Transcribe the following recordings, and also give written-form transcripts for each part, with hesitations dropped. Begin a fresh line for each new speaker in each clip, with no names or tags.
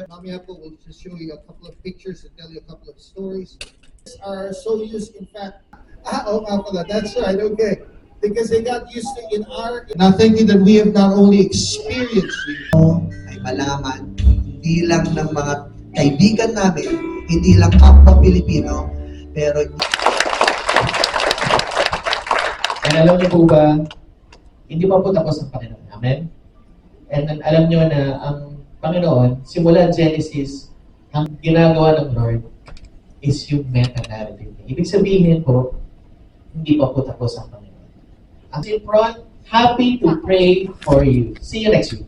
Mamaya po, we'll just show you a couple of pictures and tell you a couple of stories. Are so used, in fact, that's right, okay. Because they got used to in our... Now, thank you that we have not only experienced you,
ay malaman, hindi lang ng mga kaibigan namin, hindi lang kapwa Pilipino, pero...
And alam niyo po ba, hindi pa po tapos ang Panginoon. Amen? And alam niyo na ang Panginoon, simula Genesis, ang ginagawa ng Lord is yung meta-narrative. Ibig sabihin po, hindi pa po tapos ang Panginoon. Ang Simpron, happy to pray for you. See you next week.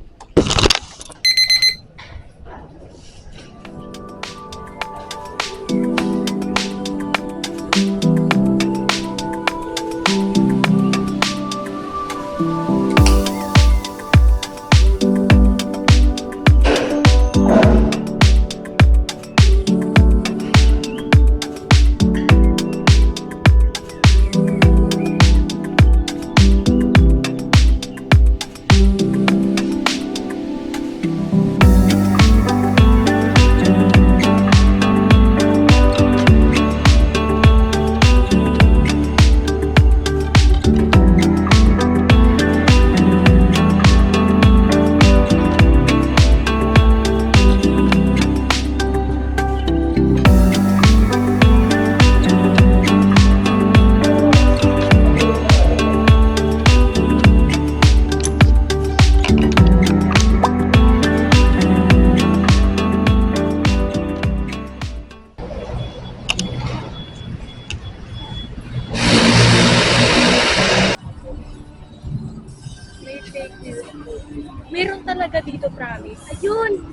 Meron talaga dito, promise. Ayun!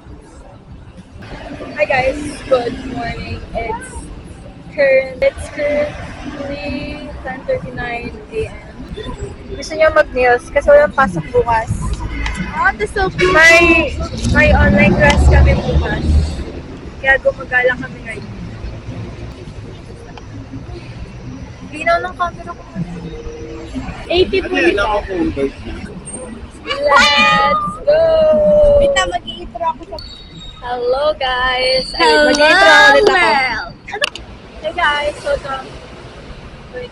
Hi guys, good morning. It's currently 10:39 a.m. Gusto niyo mag-nails kasi walang pasok bukas. So may online class kami bukas. Kaya gumagala kami ngayon. Linaw ng camera ko. 80 po dito. Let's go!
Bita, mag-i-intro ako sa...
Hello guys!
Hello,
Mag-intro ulit ako.
Mel!
Hey guys, welcome. Wait.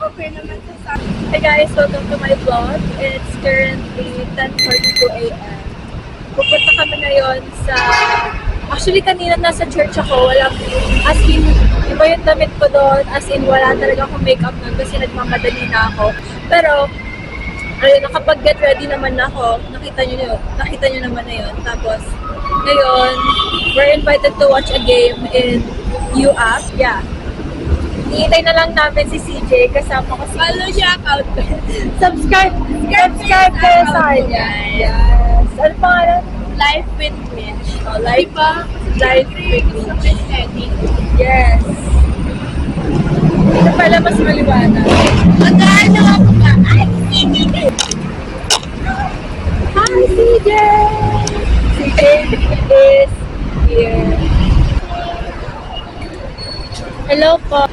Okay naman sa
Hey guys, welcome to my vlog. It's currently 10:42 a.m. Pupunta kami ngayon sa... Actually, kanina nasa church ako. Wala, as in, iba yung damit ko doon. As in, wala talaga akong makeup nun kasi nagmamadali na ako. Pero, ayun, nakapag-get ready naman ako. Nakita nyo naman na yun. Tapos, ngayon, we're invited to watch a game in UAP. Yeah. Iintay na lang namin si CJ kasama ko si...
follow siya out.
Subscribe kayo sa kanya. Yes. Ano pangalan?
Life with Mitch.
Oh, life with Mitch. Yes. Ito pala mas maliwanag.
Mag-ano ako ka? Ay,
Hi, CJ! CJ is here. Hello po.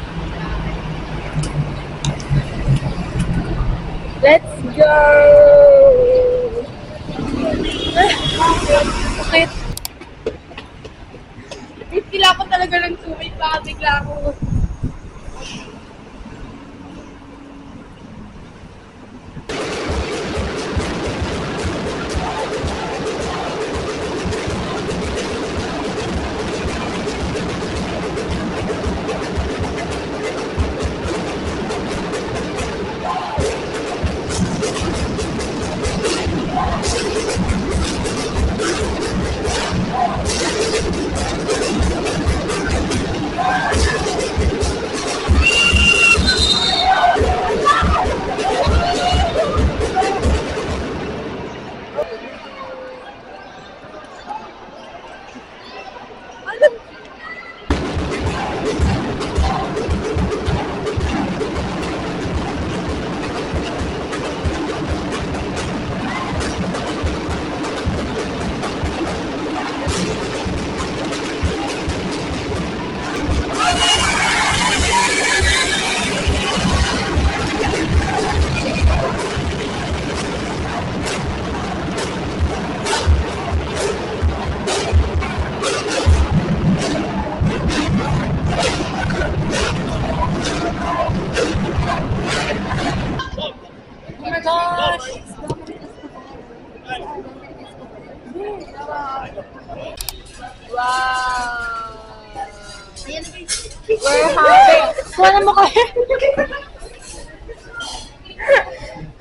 Let's go! Okay.
kailangan ko talaga ng tubig. Baka bigla ako.
we're having... Wala mo kayo.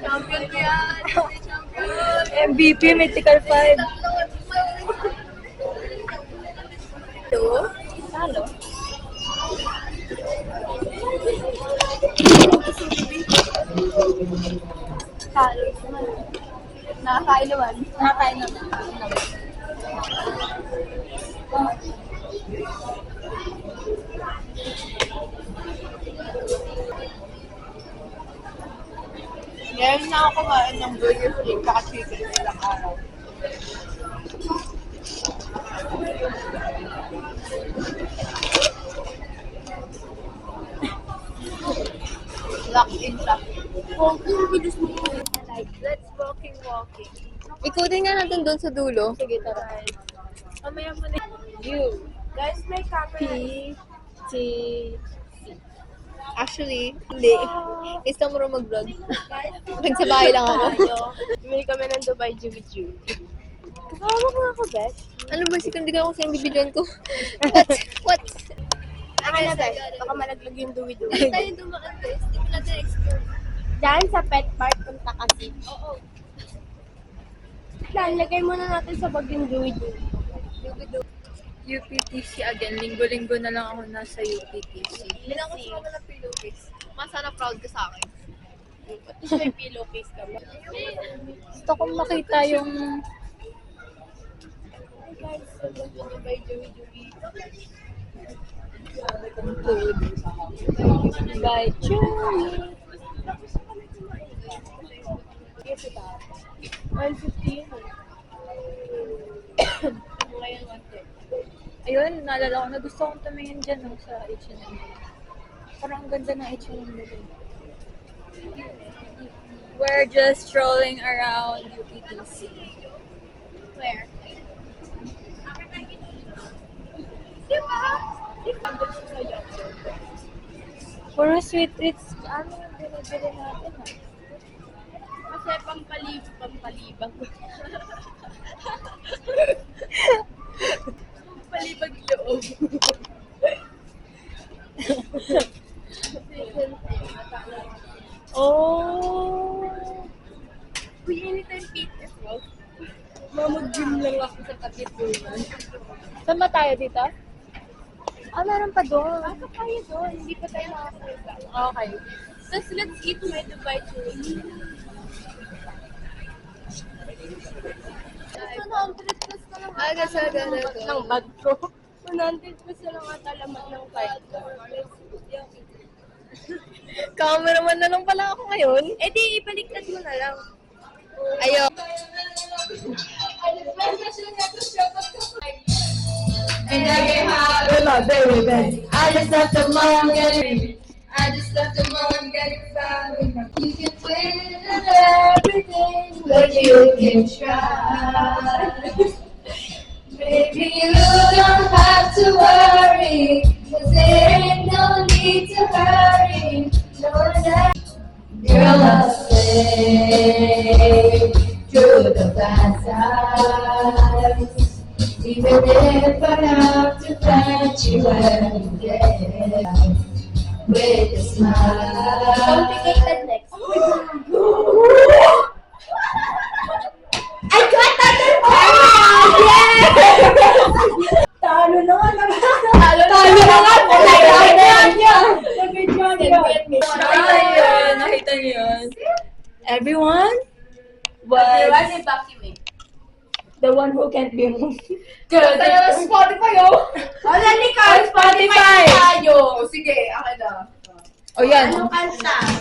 Champion ko yan. Champion.
MVP, Mythical 5.
Hello?
Talo.
Talo. Nakakain naman.
Nakakain naman.
Ngayon na ako kumain ng burger flake at chicken ilang araw. Lock in siya. Walking, bilis mo.
Let's walking.
Ikutin nga natin doon sa dulo.
Sige, tara.
Mamaya mo na.
You.
Guys, may camera.
P-T.
Actually, hindi. Gusto mo rin mag-vlog. Nagsabahay lang ako. Bumili kami ng Dubai Juju.
Kasama ko ako, Beth.
Ano ba si hindi ako sa bibilihan ko? What? Ano na tayo? Baka malaglag yung duwi-duwi. Hindi tayo dumaan guys. Hindi mo natin explore.
Diyan sa pet park, punta kasi.
Oo.
Lagay muna natin sa bag yung duwi-duwi.
UPTC again. Linggo-linggo na lang ako nasa UPTC.
Hindi na ako sumama ng pillowcase. Mas sana proud ka sa akin. At least may pillowcase ka ba?
Gusto kong makita yung...
Hey guys, sobrang yung Dubai Juwi-Juwi.
Bye, Chewy.
Yes, ito. 115. Ngayon, 110.
Ayun, naalala ko na gusto kong tumingin dyan no, sa H&M. Parang ang ganda ng H&M nila. We're just strolling around UPTC.
Where?
Puro sweet treats. Ano yung binibili natin ha?
Kasi pampalibag. Pampalibag loob.
Oh!
Uy, anytime fitness mo. Mamag-gym lang ako sa Katipunan.
Saan ba tayo dito? Ah, meron pa doon.
Baka tayo doon, hindi pa tayo makapunta.
Okay.
Tapos let's eat my Dubai Juwi. 100 plus na lang.
Ng bag ko.
100 plus na lang ata laman ng card ko.
Cameraman na lang pala ako ngayon.
Eh di, ibaliktad mo na lang.
Ayo.
And I get high with my baby, baby. I just left the mom getting found. You can win everything, but you can try. Baby, you don't have to worry, 'cause there ain't no need to hurry. Know that, girl, I'll stay through the bad times. Even if I have to fight you every day with a smile. Complicated next. I got that!
Talo na nga naman.
Talo na nga!
Nakita niyo yun?
Everyone
Everyone
was
evacuate.
the one who can't be moved.
Good. Spotify, oh! Wala ni Spotify tayo! Sige, akin na.
O yan.
Ano kanta?